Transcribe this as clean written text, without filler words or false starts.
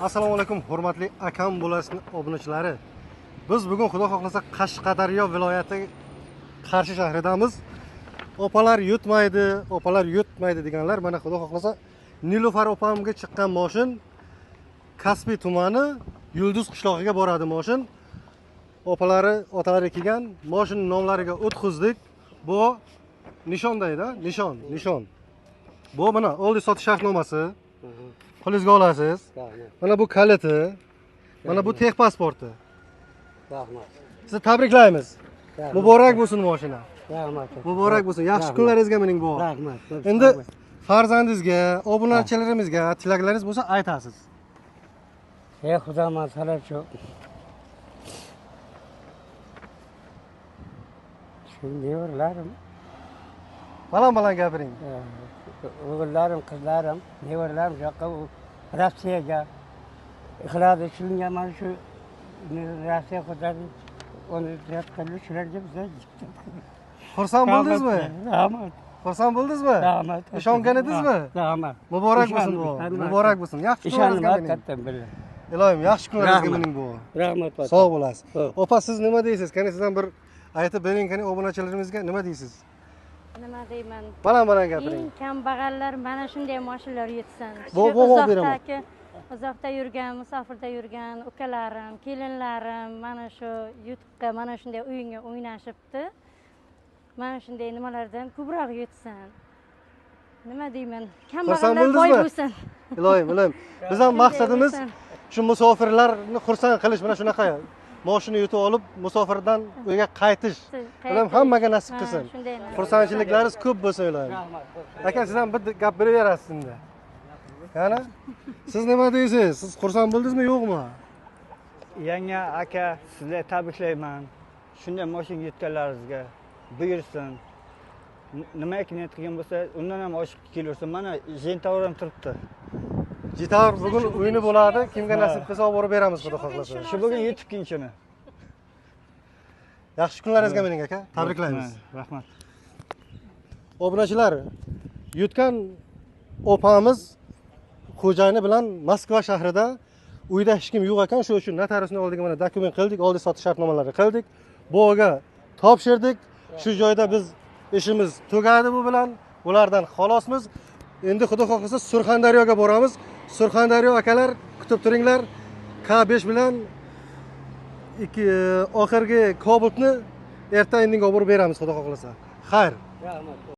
Assalomu alaykum, hurmatli akam bo'lasini obunachilari. Biz bugun xudo xohlasa Qashqadaryo viloyati Qarshi shahridamiz. Opalar yutmaydi deganlar, mana xudo xohlasa Nilufar opamga chiqqan mashin Kaspi tumani Yulduz qishlog'iga boradi mashin. Opalari, otalari kelgan, mashinning nomlariga o'tkazdik. Bu nishondaydi, nishon. Bu mana oldi sotish shartnomasi. Qo'lingizga olasiz. Mana bu kaliti. Mana bu tex pasporti. Rahmat. Sizni tabriklaymiz. Muborak bo'lsin mashina. Rahmat. Muborak bo'lsin. Yaxshi kunlaringizga mening bu. Rahmat. Endi farzandingizga, obunachilarimizga tilaklaringiz bo'lsa aytasiz. Ey xudo masala shu. Shu nevaralarim, Baland gapiring. o'g'illarim, qizlarim, nevaralarim yoqqa Rossiyaga ixlosi qilingan mana shu Rossiya hududi uni qilib shularga biz Xursand bo'ldingizmi? Rahmat. Xursand bo'ldingizmi? Rahmat. Ishongan edingizmi? Rahmat. Muborak bo'lsin bu. Muborak bo'lsin. Yaxshi kunlaringizga mening. Ishondim billah. Ilohim, yaxshi kunlaringizga mening bu. Rahmat. Sog' bo'lasiz. Opa, siz nima deysiz? Qani sizdan bir aytib bering, qani obunachilarimizga nima deysiz? Nima deyman? Baland gapiring. Eng kambag'allar mana shunday mashinalar yetsin. Uzoqda yurgan, musofirda yurgan ukalarim, kelinlarim mana shu yutuqqa, mana shunday o'yinga o'ynashibdi. Mana shunday nimalardan ko'proq yetsin. Nima deyman? Kambag'allar boy bo'lsin. Ilohim. Biz ham maqsadimiz shu musofirlarni xursand qilish, mana shunaqa mashina yutib olib, musofirdan uyga qaytish. Ilohim hammaga nasib qilsin. Xursandchiliklaringiz ko'p bo'lsin ilohim. Aka, sizdan bir gap beraverasiz endi. Yana? Siz nima deysiz? Siz xursand bo'ldingizmi, yo'qmi? Yangi aka, sizlarga tabriklayman. Shunday mashina yetganlaringizga buyursin. Nimaiki niyat qilgan bo'lsa, undan ham oshib kelursin. Mana Jentavr ham turibdi. Jitavr bugun o'yini bo'ladi. Kimga nasib qilsa olib borib beramiz, xudo xohlasa. Shu bugun yetib kinchini. Yaxshi kunlaringizga mening aka. Tabriklaymiz. Rahmat. Obunachilar, yutgan opamiz xo'jayini bilan Moskva shahrida uyda hech kim yo'q ekan, shu uchun notariusning oldiga mana dokument qildik, oldi sotish shartnomalarini qildik. Buga topshirdik. Shu joyda biz ishimiz tugadi bu bilan. Ulardan xalosmiz. Endi xudo xohlasa Surxondaryoga boramiz. Surxondaryo akalar kutib turinglar. K5 bilan oxirgi Cobalt'ni erta indinga olib beramiz, xudo xohlasa. Xayr. Rahmat.